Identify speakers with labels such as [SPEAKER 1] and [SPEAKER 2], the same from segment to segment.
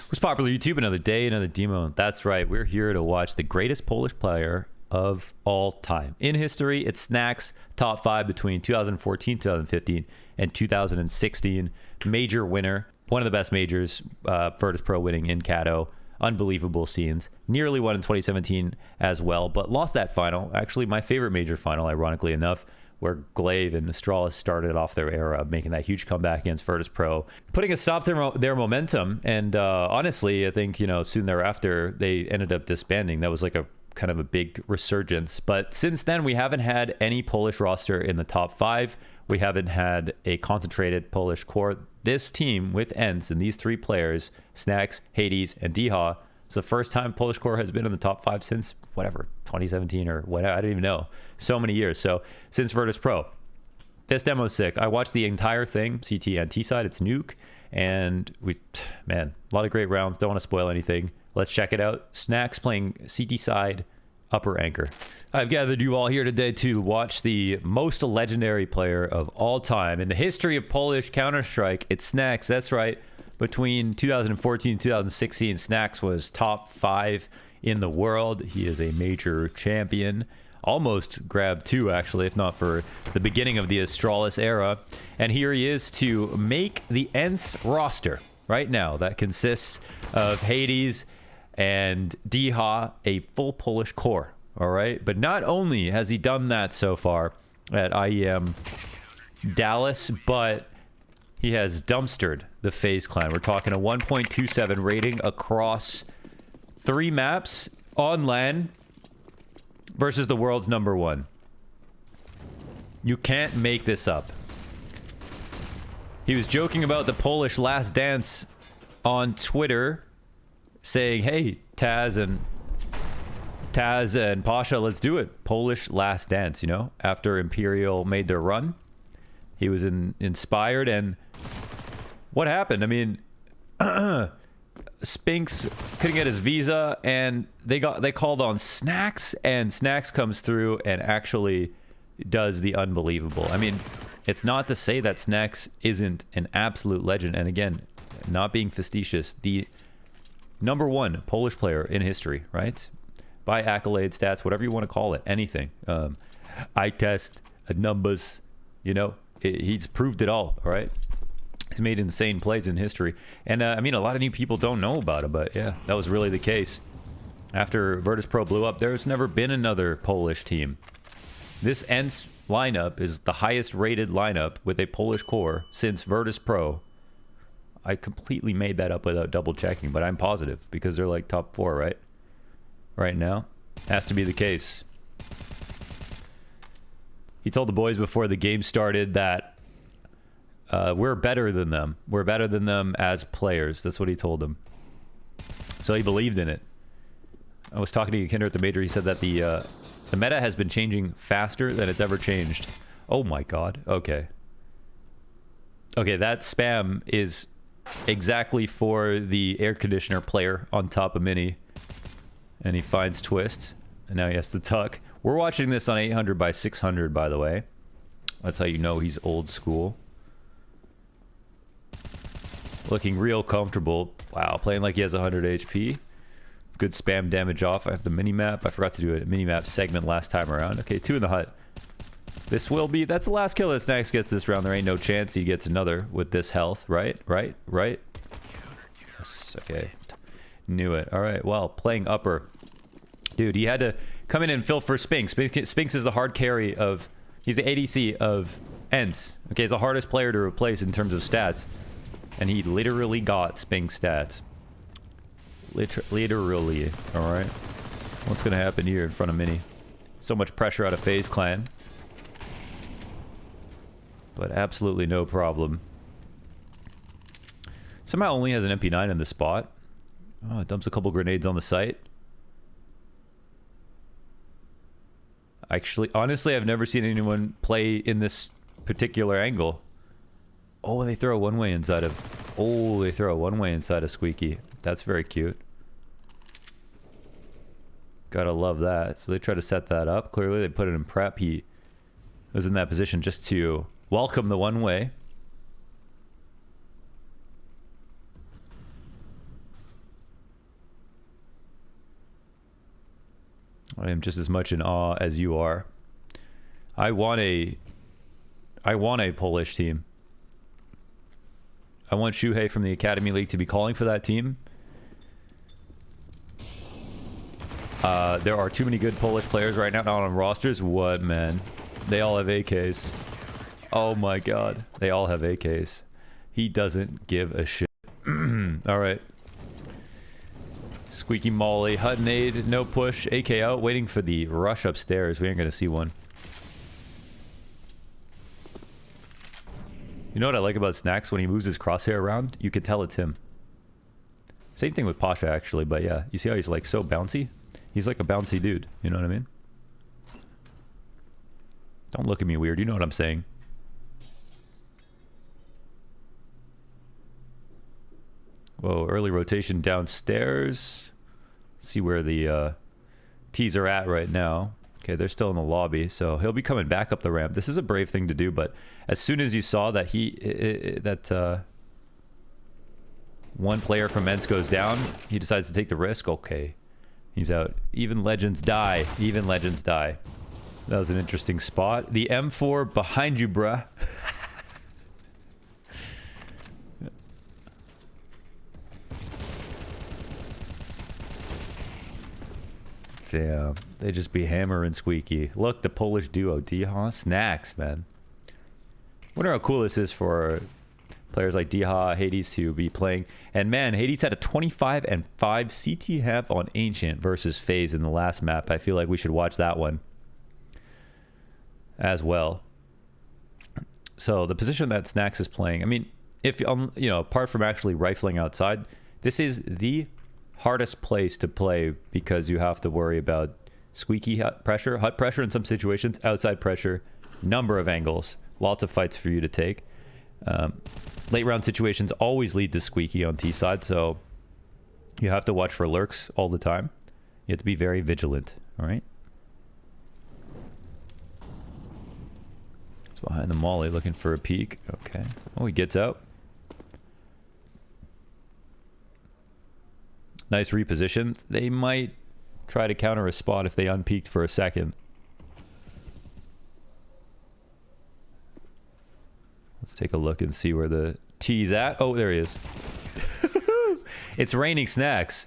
[SPEAKER 1] What's popular YouTube? Another day, another demo. That's right. We're here to watch the greatest Polish player of all time. In history, it's Snax, top 5 between 2014, 2015, and 2016. Major winner. One of the best majors. Virtus Pro winning in Kato. Unbelievable scenes. Nearly won in 2017 as well, but lost that final. Actually, my favorite major final, ironically enough, where Glaive and Astralis started off their era, making that huge comeback against Virtus Pro, putting a stop to their momentum. And honestly, I think, you know, soon thereafter, they ended up disbanding. That was like a kind of a big resurgence. But since then, we haven't had any Polish roster in the top 5. We haven't had a concentrated Polish core. This team with Ents and these 3 players, Snax, Hades, and Diha, it's the first time Polish core has been in the top 5 since whatever, 2017 or whatever. I don't even know. So many years. So since Virtus Pro. This demo's sick. I watched the entire thing, CT and T side. It's Nuke. And man, a lot of great rounds. Don't want to spoil anything. Let's check it out. Snax playing CT side, upper anchor. I've gathered you all here today to watch the most legendary player of all time in the history of Polish Counter-Strike. It's Snax. That's right. Between 2014 and 2016, Snax was top 5 in the world. He is a major champion. Almost grabbed 2, actually, if not for the beginning of the Astralis era. And here he is to make the Ents roster right now. That consists of Hades and Diha, a full Polish core. All right. But not only has he done that so far at IEM Dallas, but he has dumpstered the FaZe clan. We're talking a 1.27 rating across 3 maps on LAN versus the world's #1. You can't make this up. He was joking about the Polish last dance on Twitter, saying, hey, Taz and Pasha, let's do it. Polish last dance, you know, after Imperial made their run. He was inspired, and what happened? I mean, Spinks couldn't get his visa, and they called on Snax, and Snax comes through and actually does the unbelievable. I mean, it's not to say that Snax isn't an absolute legend, and again, not being facetious, the #1 Polish player in history, right? By accolade, stats, whatever you want to call it, anything. Eye test, numbers, you know, he's proved it all right? He's made insane plays in history. And I mean, a lot of new people don't know about him, but yeah, that was really the case. After Virtus Pro blew up, there's never been another Polish team. This Ents lineup is the highest rated lineup with a Polish core since Virtus Pro. I completely made that up without double checking, but I'm positive because they're like top 4, right? Right now. Has to be the case. He told the boys before the game started that we're better than them. We're better than them as players. That's what he told them. So he believed in it. I was talking to Kinder at the major. He said that the meta has been changing faster than it's ever changed. Oh my god. Okay. Okay, that spam is exactly for the air conditioner player on top of Mini. And he finds Twist. And now he has to tuck. We're watching this on 800 by 600, by the way. That's how you know he's old school. Looking real comfortable. Wow, playing like he has 100 HP. Good spam damage off. I have the mini-map. I forgot to do a mini-map segment last time around. Okay, 2 in the hut. This will be... That's the last kill that Snax gets this round. There ain't no chance he gets another with this health. Right? Yes, okay. Knew it. All right, well, playing upper. Dude, he had to come in and fill for Spinks. Spinks is the hard carry of... He's the ADC of Ents. Okay, he's the hardest player to replace in terms of stats. And he literally got Spinks stats. Literally. Alright. What's going to happen here in front of Mini? So much pressure out of FaZe Clan. But absolutely no problem. Somehow only has an MP9 in the spot. Oh, it dumps a couple grenades on the site. Actually, honestly, I've never seen anyone play in this particular angle. Oh, they throw a one-way inside of... Oh, they throw a one-way inside of Squeaky. That's very cute. Gotta love that. So they try to set that up. Clearly, they put it in prep. He was in that position just to welcome the one-way. I am just as much in awe as you are. I want a Polish team. I want Shuhei from the Academy League to be calling for that team. There are too many good Polish players right now on rosters. What, man? They all have AKs. Oh my god. They all have AKs. He doesn't give a shit. Alright. Squeaky Molly. Hut nade. No push. AK out. Waiting for the rush upstairs. We ain't gonna see one. You know what I like about Snax? When he moves his crosshair around, you can tell it's him. Same thing with Pasha, actually. But yeah, you see how he's like so bouncy? He's like a bouncy dude. You know what I mean? Don't look at me weird. You know what I'm saying. Whoa, early rotation downstairs. See where the T's are at right now. Okay, they're still in the lobby, so he'll be coming back up the ramp. This is a brave thing to do, but as soon as you saw that one player from Mens goes down, he decides to take the risk. Okay, he's out. Even legends die. Even legends die. That was an interesting spot. The M4 behind you, bruh. Damn, they just be Hammer and Squeaky. Look, the Polish duo, Diha, Snax, man. Wonder how cool this is for players like Diha, Hades to be playing. And man, Hades had a 25-5 CT half on Ancient versus FaZe in the last map. I feel like we should watch that one as well. So the position that Snax is playing, I mean, if you know, apart from actually rifling outside, this is the hardest place to play because you have to worry about squeaky hut pressure in some situations, outside pressure, number of angles, lots of fights for you to take. Late round situations always lead to squeaky on T side, so you have to watch for lurks all the time. You have to be very vigilant, all right? It's behind the molly looking for a peek. Okay. Oh, he gets out. Nice reposition. They might try to counter a spot if they unpeaked for a second. Let's take a look and see where the T's at. Oh, there he is. It's raining Snax.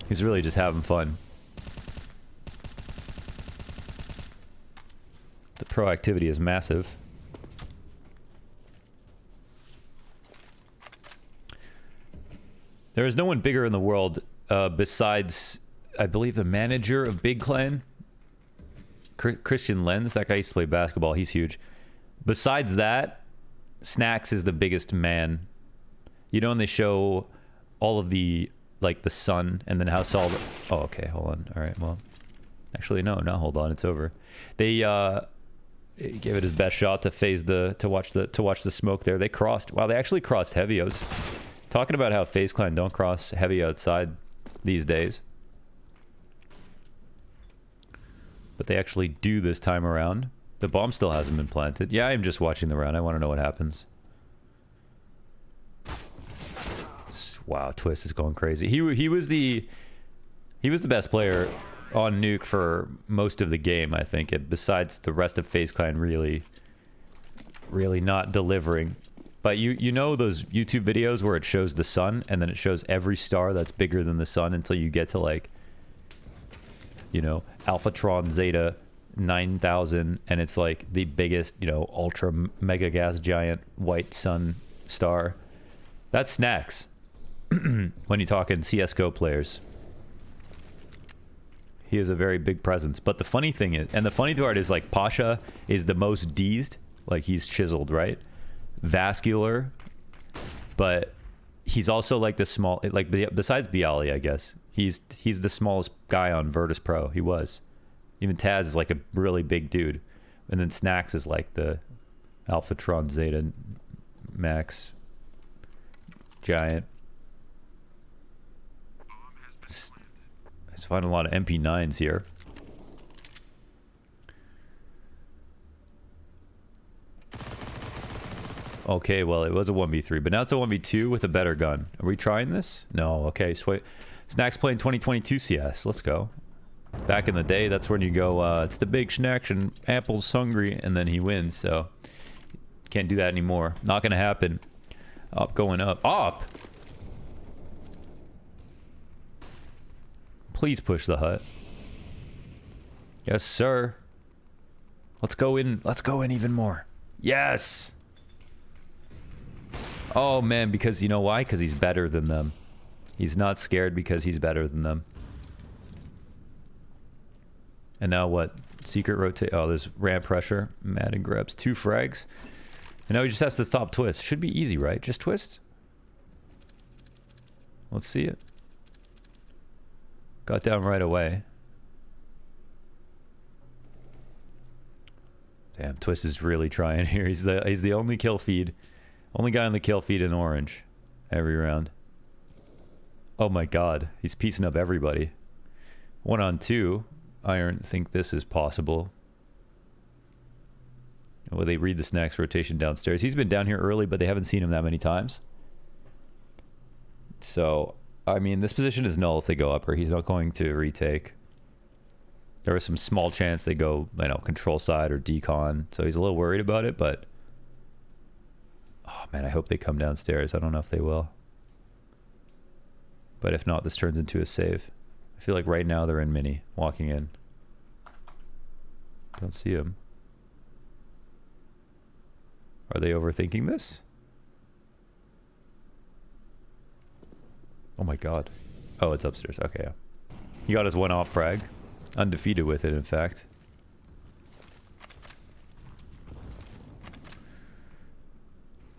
[SPEAKER 1] He's really just having fun. The proactivity is massive. There is no one bigger in the world besides, I believe, the manager of Big Clan, Christian Lenz. That guy used to play basketball. He's huge. Besides that, Snax is the biggest man. You know when they show all of the, like, the sun and then how solid... Oh, okay, hold on. All right, well... Actually, no, hold on. It's over. They gave it his best shot to phase to watch the smoke there. They crossed. Wow, they actually crossed heavy. I was talking about how FaZe Clan don't cross heavy outside these days. But they actually do this time around. The bomb still hasn't been planted. Yeah, I'm just watching the round. I want to know what happens. Wow, Twist is going crazy. He was the best player on Nuke for most of the game, I think. Besides the rest of FaZe Clan really not delivering. But you know those YouTube videos where it shows the sun and then it shows every star that's bigger than the sun until you get to, like, you know, Alphatron Zeta 9000, and it's like the biggest, you know, ultra mega gas giant white sun star. That's Snax. When you're talking CSGO players, he is a very big presence. But the funny thing is, and the funny part is, like, Pasha is the most deezed. Like, he's chiseled, right? Vascular, but he's also like the small, like, besides Bialy, I guess he's the smallest guy on Virtus Pro. He was. Even Taz is like a really big dude, and then Snax is like the Alphatron Zeta Max giant. Let's find a lot of MP9s here. Okay, well, it was a 1v3, but now it's a 1v2 with a better gun. Are we trying this? No. Okay, Snax playing 2022 CS. Let's go. Back in the day, that's when you go, it's the big Snax and Apple's hungry, and then he wins, so can't do that anymore. Not gonna happen. Up, going up. Up! Please push the hut. Yes, sir. Let's go in. Let's go in even more. Yes! Oh, man, because you know why? Because he's better than them. He's not scared because he's better than them. And now what? Secret rotate. Oh, there's ramp pressure. Madden grabs 2 frags. And now he just has to stop twist. Should be easy, right? Just twist. Let's see it. Got down right away. Damn, Twist is really trying here. He's the only kill feed. Only guy on the kill feed in orange every round. Oh my god. He's piecing up everybody. 1-on-2. Iron think this is possible. Well, they read the Snax rotation downstairs. He's been down here early, but they haven't seen him that many times. So, I mean, this position is null if they go up, or he's not going to retake. There was some small chance they go, you know, control side or decon. So he's a little worried about it, but... Oh, man, I hope they come downstairs. I don't know if they will. But if not, this turns into a save. I feel like right now they're in mini, walking in. Don't see him. Are they overthinking this? Oh my god. Oh, it's upstairs. Okay, yeah. He got his 1-off frag. Undefeated with it, in fact.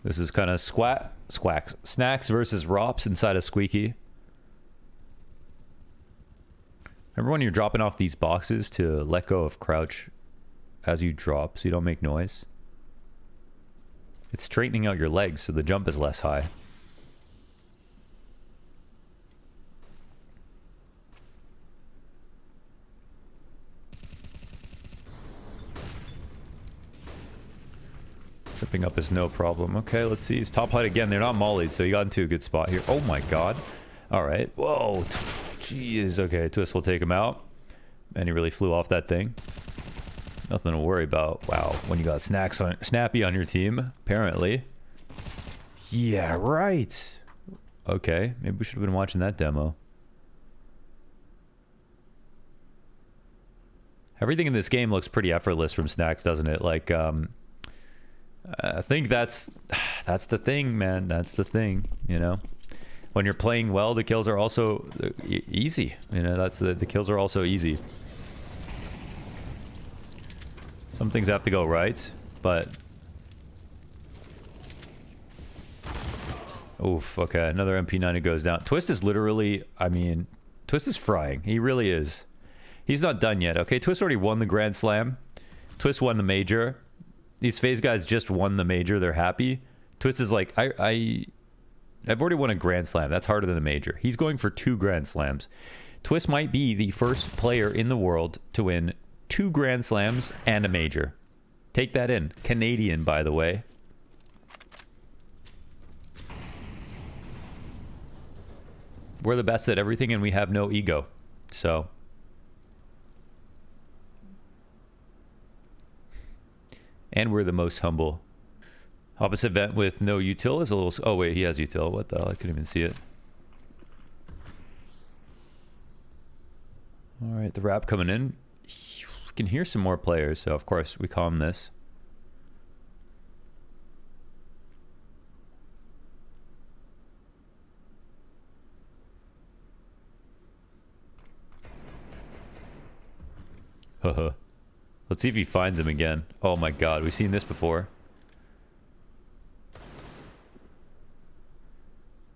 [SPEAKER 1] This is kind of Snax versus Rops inside a Squeaky. Remember when you're dropping off these boxes to let go of crouch as you drop so you don't make noise? It's straightening out your legs so the jump is less high. Tripping up is no problem. Okay, let's see. He's top height again. They're not mollied, so he got into a good spot here. Oh my god. Alright. Whoa. Jeez. Okay, Twist will take him out. And he really flew off that thing. Nothing to worry about. Wow. When you got Snappy on your team, apparently. Yeah, right. Okay. Maybe we should have been watching that demo. Everything in this game looks pretty effortless from Snax, doesn't it? Like, I think that's the thing, man. That's the thing, you know? When you're playing well, the kills are also easy. You know, that's the kills are also easy. Some things have to go right, but... Oof, okay, another MP9 who goes down. Twist is literally, I mean, Twist is frying. He really is. He's not done yet, okay? Twist already won the Grand Slam. Twist won the Major. These FaZe guys just won the Major. They're happy. Twist is like, I've already won a Grand Slam. That's harder than a Major. He's going for 2 Grand Slams. Twist might be the first player in the world to win 2 Grand Slams and a Major. Take that in. Canadian, by the way. We're the best at everything and we have no ego. So... And we're the most humble. Opposite vent with no util is a little... Oh, wait, he has util. What the hell? I couldn't even see it. All right, the wrap coming in. We can hear some more players, so of course we calm this. Haha. Let's see if he finds him again. Oh my god, we've seen this before.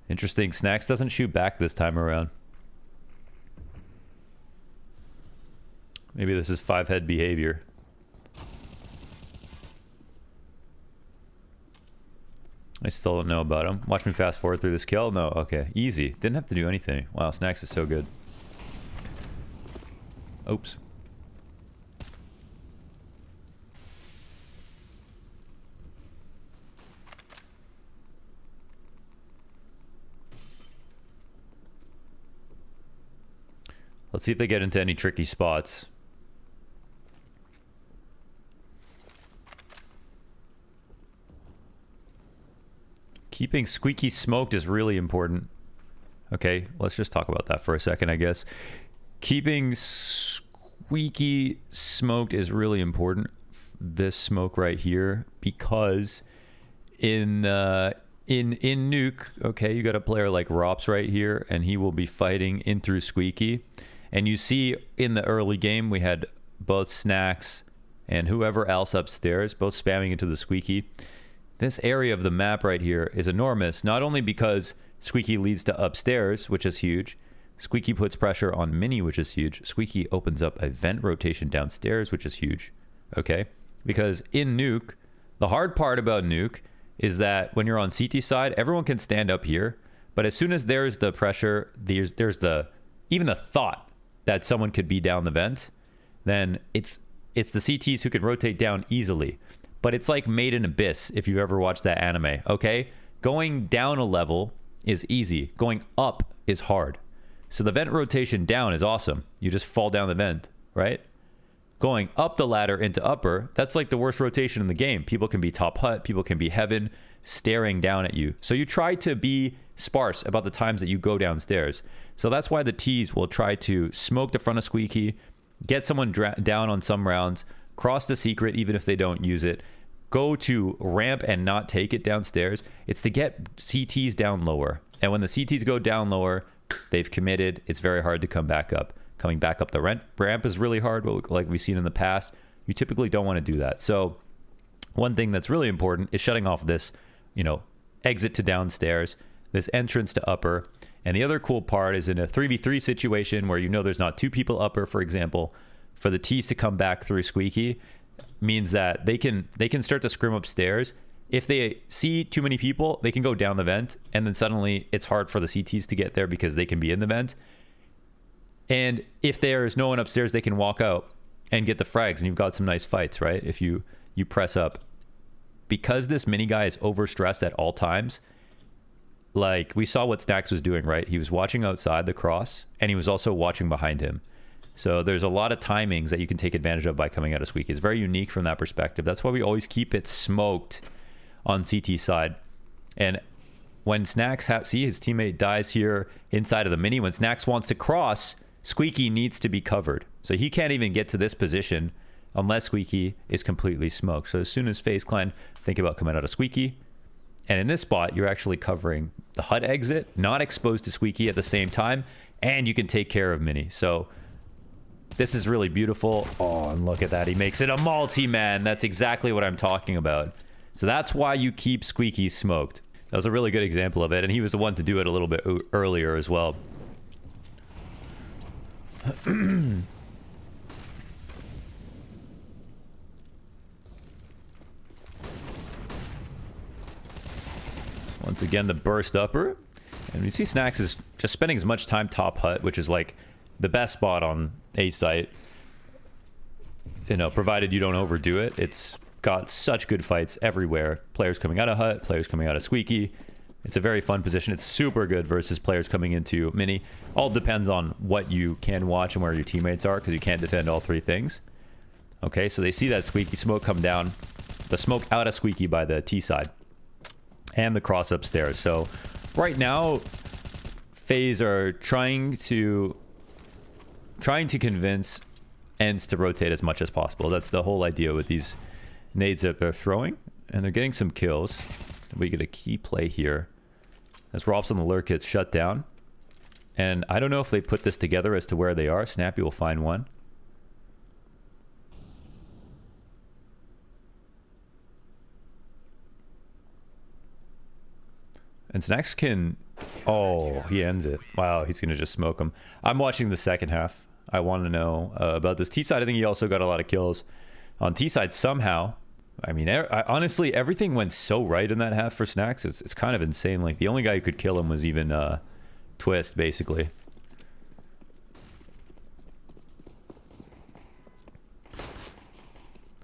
[SPEAKER 1] Interesting. Snax doesn't shoot back this time around. Maybe this is 5-head behavior. I still don't know about him. Watch me fast forward through this kill. No, okay. Easy. Didn't have to do anything. Wow, Snax is so good. Oops. Let's see if they get into any tricky spots. Keeping Squeaky smoked is really important. Okay, let's just talk about that for a second, I guess. Keeping Squeaky smoked is really important. This smoke right here, because in Nuke, okay, you got a player like Rops right here, and he will be fighting in through Squeaky. And you see in the early game, we had both Snax and whoever else upstairs, both spamming into the Squeaky. This area of the map right here is enormous, not only because Squeaky leads to upstairs, which is huge. Squeaky puts pressure on Mini, which is huge. Squeaky opens up a vent rotation downstairs, which is huge. Okay? Because in Nuke, the hard part about Nuke is that when you're on CT side, everyone can stand up here. But as soon as there's the pressure, there's even the thought that someone could be down the vent, then it's the CTs who can rotate down easily. But it's like Made in Abyss, if you've ever watched that anime, okay? Going down a level is easy. Going up is hard. So the vent rotation down is awesome. You just fall down the vent, right? Going up the ladder into upper, that's like the worst rotation in the game. People can be top hut, people can be heaven, staring down at you. So you try to be sparse about the times that you go downstairs. So that's why the T's will try to smoke the front of Squeaky, get someone down on some rounds, cross the secret even if they don't use it, go to ramp and not take it downstairs. It's to get CTs down lower. And when the CTs go down lower, they've committed. It's very hard to come back up. Coming back up the ramp is really hard, but like we've seen in the past, you typically don't want to do that. So one thing that's really important is shutting off this, exit to downstairs, this entrance to upper. And the other cool part is in a 3v3 situation where there's not two people upper, for example, for the T's to come back through Squeaky means that they can start to scrim upstairs. If they see too many people, they can go down the vent, and then suddenly it's hard for the CTs to get there because they can be in the vent. And if there's no one upstairs, they can walk out and get the frags, and you've got some nice fights, right? If you press up. Because this mini guy is overstressed at all times, like we saw what Snax was doing, right? He was watching outside the cross, and he was also watching behind him. So there's a lot of timings that you can take advantage of by coming out of Squeaky. It's very unique from that perspective. That's why we always keep it smoked on CT side. And when Snax see his teammate dies here inside of the mini, when Snax wants to cross, Squeaky needs to be covered. So he can't even get to this position unless Squeaky is completely smoked. So as soon as FaZe Clan think about coming out of Squeaky, and in this spot, you're actually covering the HUD exit, not exposed to Squeaky at the same time, and you can take care of Mini. So this is really beautiful. Oh, and look at that. He makes it a multi-man. That's exactly what I'm talking about. So that's why you keep Squeaky smoked. That was a really good example of it, and he was the one to do it a little bit earlier as well. Once again, the burst upper. And we see Snax is just spending as much time top hut, which is like the best spot on A site. Provided you don't overdo it. It's got such good fights everywhere. Players coming out of hut, players coming out of Squeaky. It's a very fun position. It's super good versus players coming into mini. All depends on what you can watch and where your teammates are, because you can't defend all three things. Okay, so they see that Squeaky smoke come down. The smoke out of Squeaky by the T side. And the cross upstairs. So right now, FaZe are trying to convince ends to rotate as much as possible. That's the whole idea with these nades that they're throwing. And they're getting some kills. We get a key play here. As Rops on the lurk gets shut down. And I don't know if they put this together as to where they are. Snappy will find one. And Snax can... Oh, he ends it. Wow, he's going to just smoke him. I'm watching the second half. I want to know about this T-side. I think he also got a lot of kills. On T-side, somehow... I mean, honestly, everything went so right in that half for Snax. It's kind of insane. Like, the only guy who could kill him was even Twist, basically.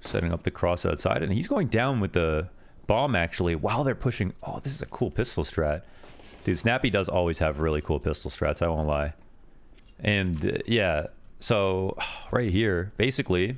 [SPEAKER 1] Setting up the cross outside. And he's going down with the... bomb actually while they're pushing. Oh, this is a cool pistol strat, dude. Snappy does always have really cool pistol strats, I won't lie. And yeah, so right here, basically,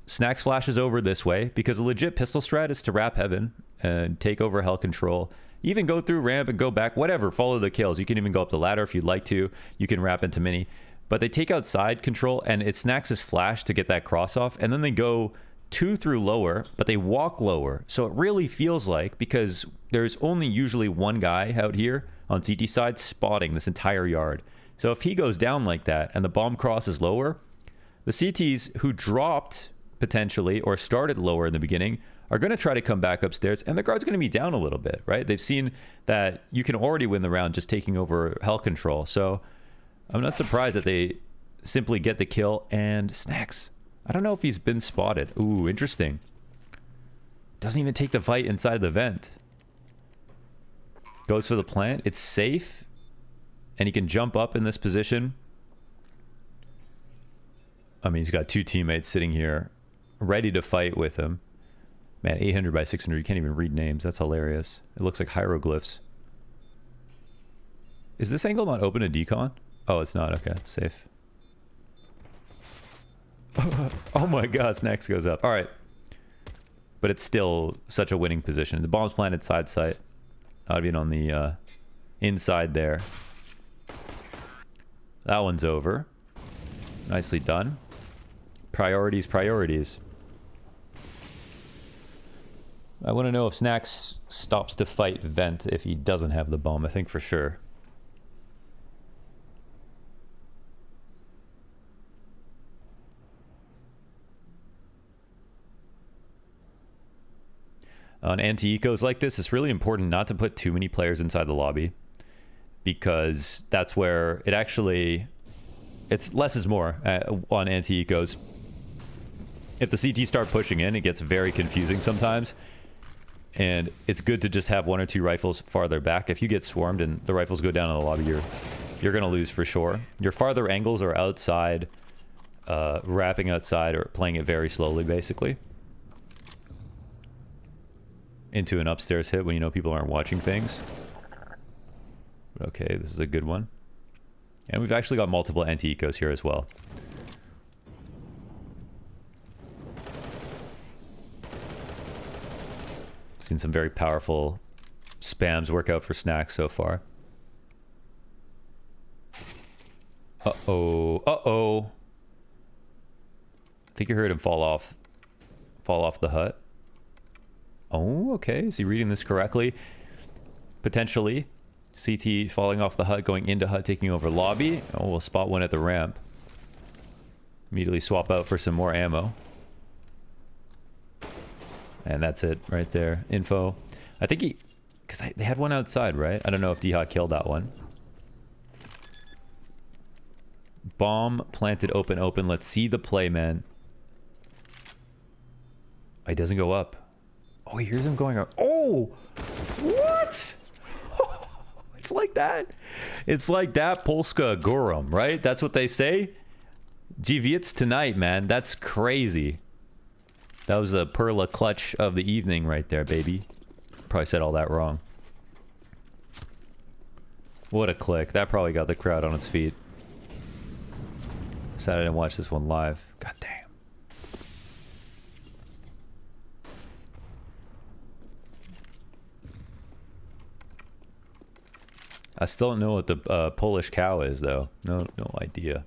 [SPEAKER 1] Snax flashes over this way because a legit pistol strat is to wrap heaven and take over hell control. Even go through ramp and go back, whatever, follow the kills. You can even go up the ladder if you'd like to. You can wrap into mini. But they take out side control, and it's Snax's flash to get that cross off. And then they go 2 through lower, but they walk lower. So it really feels like, because there's only usually one guy out here on CT side spotting this entire yard. So if he goes down like that and the bomb crosses lower, the CTs who dropped potentially or started lower in the beginning are going to try to come back upstairs, and the guard's going to be down a little bit, right? They've seen that you can already win the round just taking over hell control. So I'm not surprised that they simply get the kill. And Snax, I don't know if he's been spotted. Ooh, interesting. Doesn't even take the fight inside the vent. Goes for the plant. It's safe, and he can jump up in this position. I mean, he's got 2 teammates sitting here ready to fight with him. Man, 800 by 600. You can't even read names. That's hilarious. It looks like hieroglyphs. Is this angle not open to decon? Oh, it's not. Okay, safe. Oh my god, Snax goes up. All right. But it's still such a winning position. The bomb's planted side sight. Not even on the inside there. That one's over. Nicely done. Priorities, priorities. I want to know if Snax stops to fight vent if he doesn't have the bomb. I think for sure. On anti-ecos like this, it's really important not to put too many players inside the lobby, because that's where it actually, it's less is more on anti-ecos. If the CT start pushing in, it gets very confusing sometimes. And it's good to just have 1 or 2 rifles farther back. If you get swarmed and the rifles go down in the lobby, you're going to lose for sure. Your farther angles are outside, wrapping outside, or playing it very slowly, basically. Into an upstairs hit when you know people aren't watching things. Okay, this is a good one. And we've actually got multiple anti-ecos here as well. Seen some very powerful spams work out for Snax so far. Uh-oh. Uh-oh. I think you heard him fall off the hut. Oh, okay. Is he reading this correctly? Potentially. CT falling off the hut, going into hut, taking over lobby. Oh, we'll spot one at the ramp. Immediately swap out for some more ammo. And that's it right there. Info. I think he... Because they had one outside, right? I don't know if D-Hawk killed that one. Bomb planted open, open. Let's see the play, man. Oh, he doesn't go up. Oh, he hears him going up. Oh! What? It's like that. It's like that Polska Gorum, right? That's what they say. Dziewiec tonight, man. That's crazy. That was a Perla clutch of the evening right there, baby. Probably said all that wrong. What a click. That probably got the crowd on its feet. Sad I didn't watch this one live. God damn. I still don't know what the Polish cow is, though. No idea.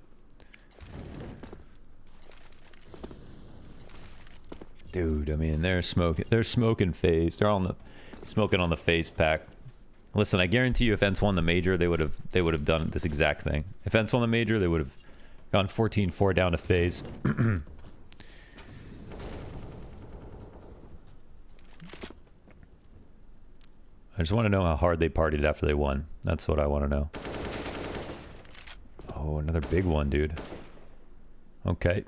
[SPEAKER 1] Dude, I mean, they're smoking FaZe. They're on the smoking on the FaZe pack. Listen, I guarantee you, if Ents won the major, they would have done this exact thing. If Ents won the major, they would have gone 14-4 down to FaZe. I just want to know how hard they partied after they won. That's what I want to know. Oh, another big one, dude. Okay.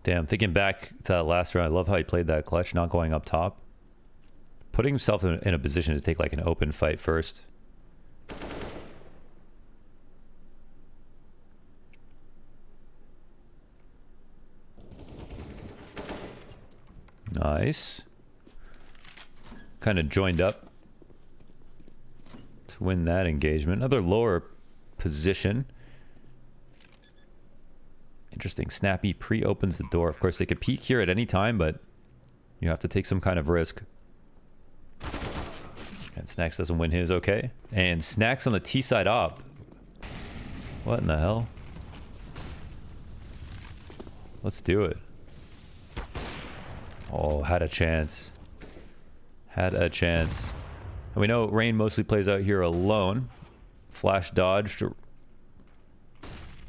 [SPEAKER 1] Damn, thinking back to that last round, I love how he played that clutch, not going up top. Putting himself in a position to take like an open fight first. Nice. Kind of joined up to win that engagement. Another lower position. Interesting. Snappy pre-opens the door. Of course, they could peek here at any time, but you have to take some kind of risk. And Snax doesn't win his, okay. And Snax on the T side op. What in the hell? Let's do it. Oh, had a chance. Had a chance. And we know Rain mostly plays out here alone. Flash dodged.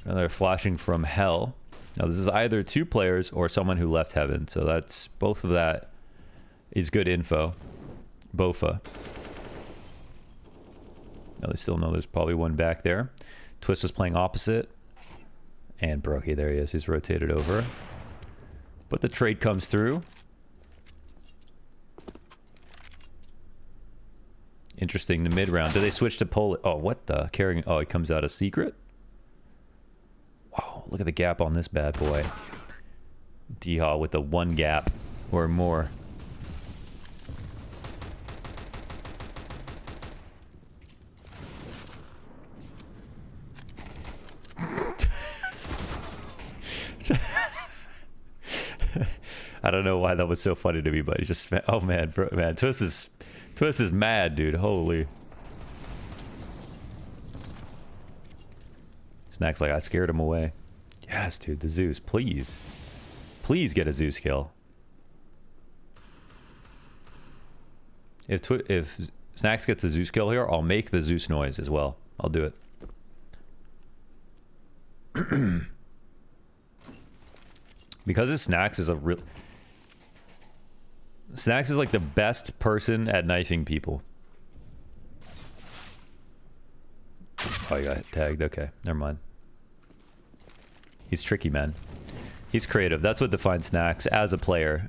[SPEAKER 1] Another flashing from hell. Now this is either two players or someone who left heaven. So that's both of that is good info. Bofa. Now they still know there's probably one back there. Twist was playing opposite. And Brokey, there he is. He's rotated over. But the trade comes through. Interesting, the mid round. Do they switch to Polish? Oh, what the? Carrying. Oh, it comes out a secret? Wow, look at the gap on this bad boy. D-Haw with the one gap or more. I don't know why that was so funny to me, but it's just, oh man, bro, man, Twist is mad, dude. Holy. Snax like, I scared him away. Yes, dude, the Zeus, please. Please get a Zeus kill. If Snax gets a Zeus kill here, I'll make the Zeus noise as well. I'll do it. Because his Snax is a real... Snax is like the best person at knifing people. Oh, you got tagged. Okay, never mind. He's tricky, man. He's creative. That's what defines Snax as a player.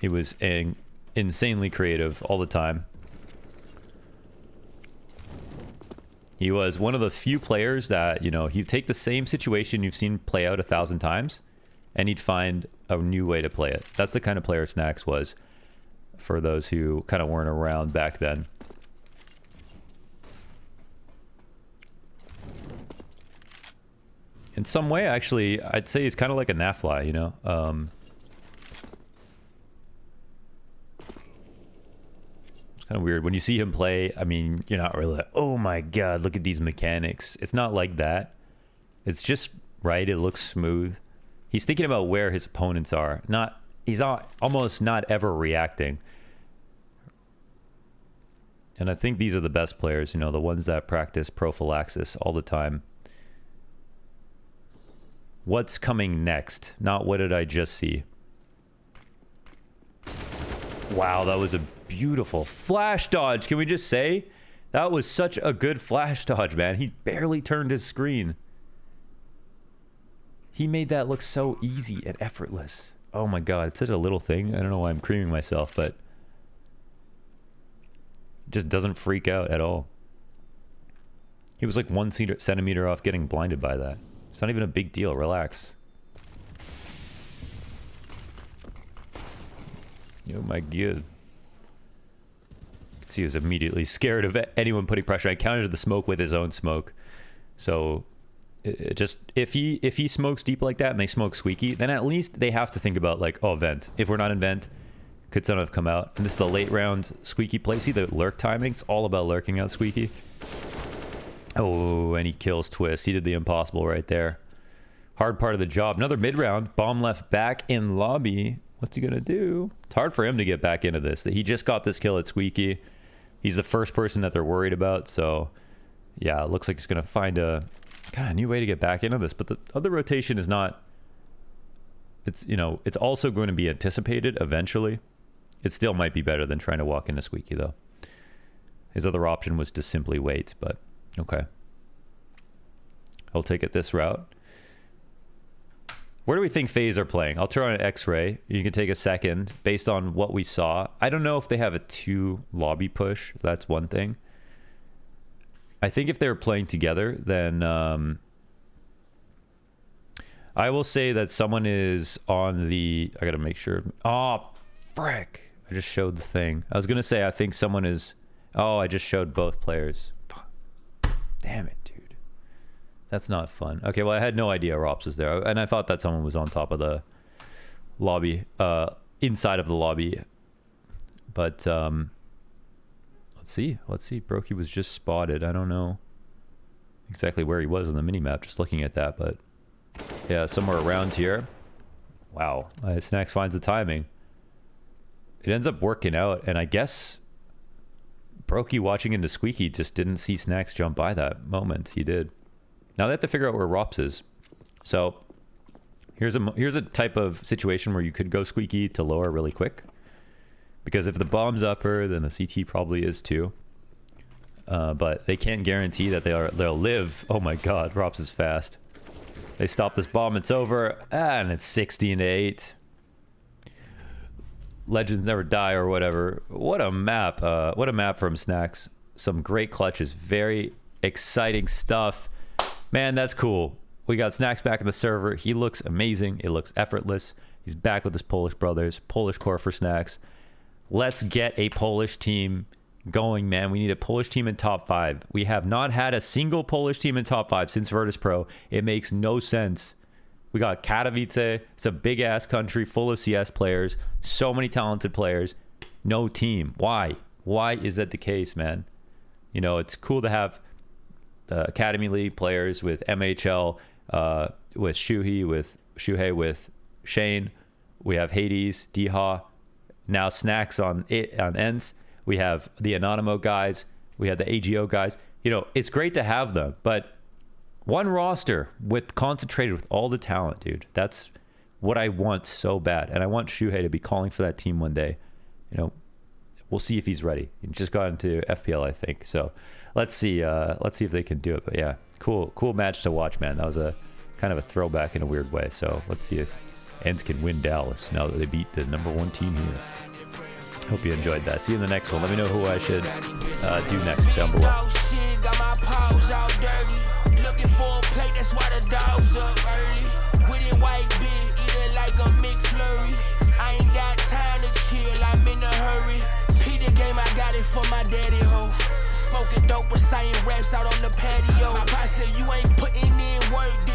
[SPEAKER 1] He was insanely creative all the time. He was one of the few players that, you know, he'd take the same situation you've seen play out 1,000 times, and he'd find a new way to play it. That's the kind of player Snax was, for those who kind of weren't around back then. In some way, actually, I'd say he's kind of like a Nafly, you know? It's kind of weird. When you see him play, I mean, you're not really like, oh my god, look at these mechanics. It's not like that. It's just right, it looks smooth. He's thinking about where his opponents are. He's almost not ever reacting. And I think these are the best players, you know, the ones that practice prophylaxis all the time. What's coming next? Not what did I just see? Wow, that was a beautiful flash dodge. Can we just say? That was such a good flash dodge, man. He barely turned his screen. He made that look so easy and effortless. Oh my god, it's such a little thing. I don't know why I'm creaming myself, but... just doesn't freak out at all. He was like 1 centimeter off getting blinded by that. It's not even a big deal. Relax. Oh my god. You can see he was immediately scared of anyone putting pressure. I countered the smoke with his own smoke. So it just, if he smokes deep like that and they smoke squeaky, then at least they have to think about like, oh, vent. If we're not in vent, could someone have come out? And this is the late round squeaky play. See the lurk timing? It's all about lurking out squeaky. Oh, and he kills Twist. He did the impossible right there. Hard part of the job. Another mid round. Bomb left back in lobby. What's he gonna do? It's hard for him to get back into this. He just got this kill at squeaky. He's the first person that they're worried about. So yeah, it looks like he's gonna find a kind of new way to get back into this. But the other rotation is not... it's, you know, it's also going to be anticipated eventually. It still might be better than trying to walk into squeaky though. His other option was to simply wait, but okay. I'll take it this route. Where do we think FaZe are playing? I'll turn on an X-ray. You can take a second based on what we saw. I don't know if they have a 2 lobby push. That's one thing. I think if they're playing together, then I will say that someone is on the... I gotta make sure. Oh, Frick. I just showed the thing. I was going to say, I think someone is... Oh, I just showed both players. Damn it, dude. That's not fun. Okay, well, I had no idea Rops was there. And I thought that someone was on top of the lobby, inside of the lobby. But, let's see. Brokey was just spotted. I don't know exactly where he was on the minimap, just looking at that. But, yeah, somewhere around here. Wow. Snax finds the timing. It ends up working out. And I guess Brokey watching into Squeaky just didn't see Snax jump by that moment. He did. Now they have to figure out where Rops is. So here's a type of situation where you could go Squeaky to lower really quick. Because if the bomb's upper, then the CT probably is too. But they can't guarantee that they'll live. Oh my god, Rops is fast. They stop this bomb, it's over. And it's 16-8. Legends never die or whatever. What a map. What a map from Snax. Some great clutches. Very exciting stuff. Man, that's cool. We got Snax back in the server. He looks amazing. It looks effortless. He's back with his Polish brothers. Polish core for Snax. Let's get a Polish team going, man. We need a Polish team in top 5. We have not had a single Polish team in top 5 since Virtus Pro. It makes no sense. We got Katowice. It's a big-ass country full of CS players. So many talented players. No team. Why? Why is that the case, man? You know, it's cool to have Academy League players with MHL, with Shuhei, with Shane. We have Hades, Deha. Now Snax on ends. We have the Anonymous guys. We have the AGO guys. You know, it's great to have them, but one roster with concentrated with all the talent, dude. That's what I want so bad. And I want Shuhei to be calling for that team one day. You know, we'll see if he's ready. He just got into FPL, I think. So let's see if they can do it. But yeah, cool match to watch, man. That was a kind of a throwback in a weird way. So let's see if Ents can win Dallas now that they beat the #1 team here. Hope you enjoyed that. See you in the next one. Let me know who I should do next down below. Looking for a plate, that's why the dogs up early. With it white